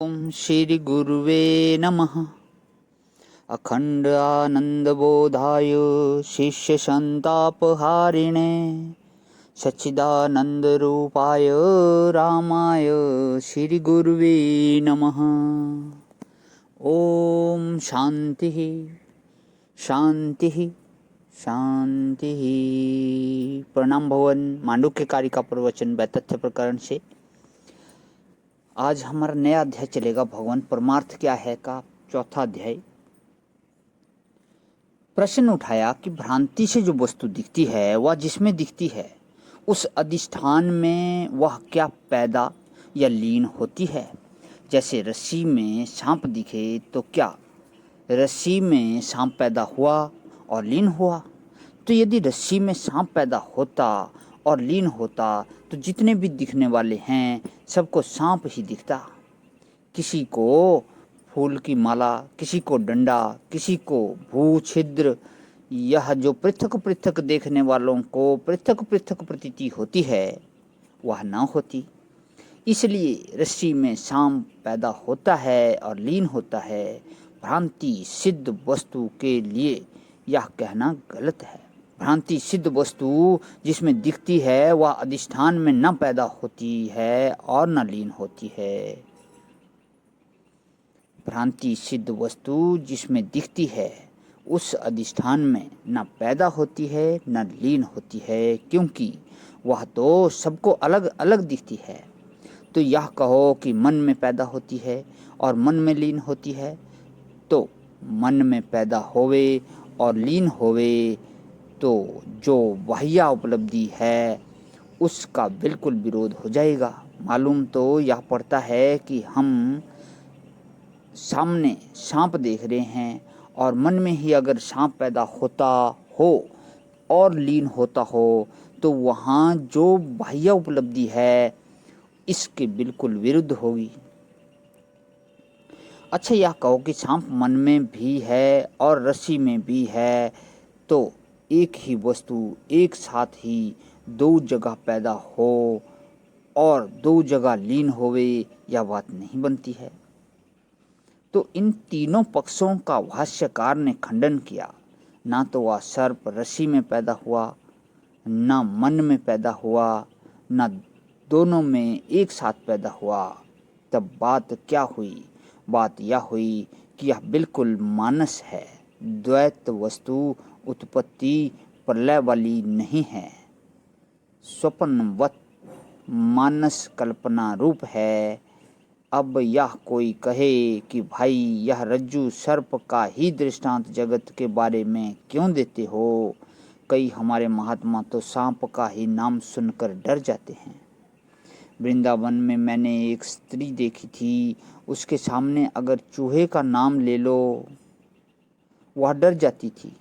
ओम श्री गुरुवे नमः। अखंड आनंद बोधाय शिष्य संतापहारिणे सच्चिदानंद रूपाय रामाय श्री गुरुवे नमः। ओम शांति शांति शांति। प्रणाम भवन। मांडुक्य कारिका प्रवचन वैतथ्य प्रकरण से आज हमारा नया अध्याय चलेगा। भगवान परमार्थ क्या है का चौथा अध्याय। प्रश्न उठाया कि भ्रांति से जो वस्तु दिखती है वह जिसमें दिखती है उस अधिष्ठान में वह क्या पैदा या लीन होती है। जैसे रस्सी में सांप दिखे तो क्या रस्सी में सांप पैदा हुआ और लीन हुआ। तो यदि रस्सी में सांप पैदा होता और लीन होता तो जितने भी दिखने वाले हैं सबको सांप ही दिखता। किसी को फूल की माला, किसी को डंडा, किसी को भू छिद्र, यह जो पृथक पृथक देखने वालों को पृथक पृथक प्रतीति होती है वह न होती। इसलिए रस्सी में सांप पैदा होता है और लीन होता है। भ्रांति सिद्ध वस्तु के लिए यह कहना गलत है। भ्रांति सिद्ध वस्तु जिसमें दिखती है वह अधिष्ठान में न पैदा होती है और न लीन होती है। भ्रांति सिद्ध वस्तु जिसमें दिखती है उस अधिष्ठान में न पैदा होती है न लीन होती है, क्योंकि वह तो सबको अलग अलग दिखती है। तो यह कहो कि मन में पैदा होती है और मन में लीन होती है, तो मन में पैदा होवे और लीन होवे तो जो बाह्य उपलब्धि है उसका बिल्कुल विरोध हो जाएगा। मालूम तो यह पड़ता है कि हम सामने सांप देख रहे हैं और मन में ही अगर सांप पैदा होता हो और लीन होता हो तो वहाँ जो बाह्य उपलब्धि है इसके बिल्कुल विरुद्ध होगी। अच्छा, यह कहो कि सांप मन में भी है और रस्सी में भी है, तो एक ही वस्तु एक साथ ही दो जगह पैदा हो और दो जगह लीन होवे यह बात नहीं बनती है। तो इन तीनों पक्षों का भाष्यकार ने खंडन किया। ना तो वह सर्प रस्सी में पैदा हुआ, ना मन में पैदा हुआ, ना दोनों में एक साथ पैदा हुआ। तब बात क्या हुई? बात यह हुई कि यह बिल्कुल मानस है। द्वैत वस्तु उत्पत्ति प्रलय वाली नहीं है, स्वप्नवत मानस कल्पना रूप है। अब यह कोई कहे कि भाई यह रज्जु सर्प का ही दृष्टांत जगत के बारे में क्यों देते हो? कई हमारे महात्मा तो सांप का ही नाम सुनकर डर जाते हैं। वृंदावन में मैंने एक स्त्री देखी थी, उसके सामने अगर चूहे का नाम ले लो वह डर जाती थी।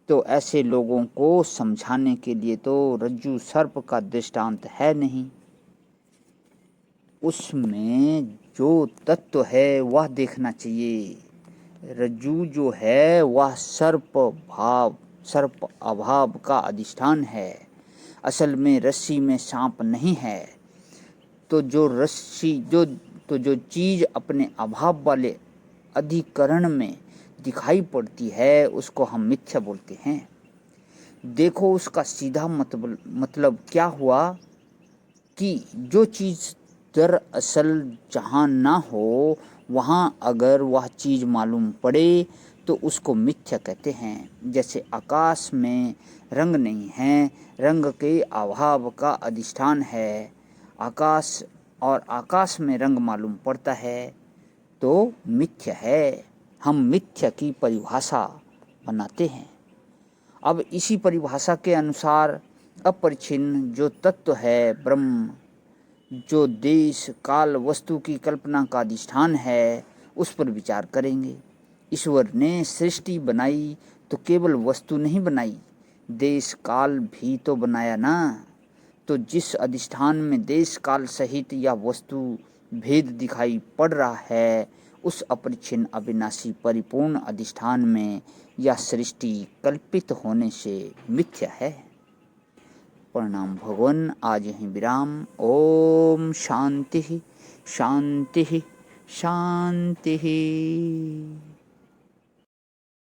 तो ऐसे लोगों को समझाने के लिए तो रज्जु सर्प का दृष्टांत है नहीं, उसमें जो तत्व है वह देखना चाहिए। रज्जु जो है वह सर्प भाव सर्प अभाव का अधिष्ठान है। असल में रस्सी में सांप नहीं है। तो जो चीज़ अपने अभाव वाले अधिकरण में दिखाई पड़ती है उसको हम मिथ्या बोलते हैं। देखो उसका सीधा मतलब क्या हुआ कि जो चीज़ दरअसल जहाँ ना हो वहाँ अगर वह चीज़ मालूम पड़े तो उसको मिथ्या कहते हैं। जैसे आकाश में रंग नहीं है, रंग के अभाव का अधिष्ठान है। आकाश और आकाश में रंग मालूम पड़ता है तो मिथ्या है। हम मिथ्या की परिभाषा बनाते हैं। अब इसी परिभाषा के अनुसार अपरिच्छिन्न जो तत्व है ब्रह्म, जो देश काल वस्तु की कल्पना का अधिष्ठान है, उस पर विचार करेंगे। ईश्वर ने सृष्टि बनाई तो केवल वस्तु नहीं बनाई, देश काल भी तो बनाया ना। तो जिस अधिष्ठान में देश काल सहित या वस्तु भेद दिखाई पड़ रहा है उस अपरिच्छिन्न अविनाशी परिपूर्ण अधिष्ठान में यह सृष्टि कल्पित होने से मिथ्या है। प्रणाम भगवान। आज यहीं विराम। ओम शांति शांति शांति।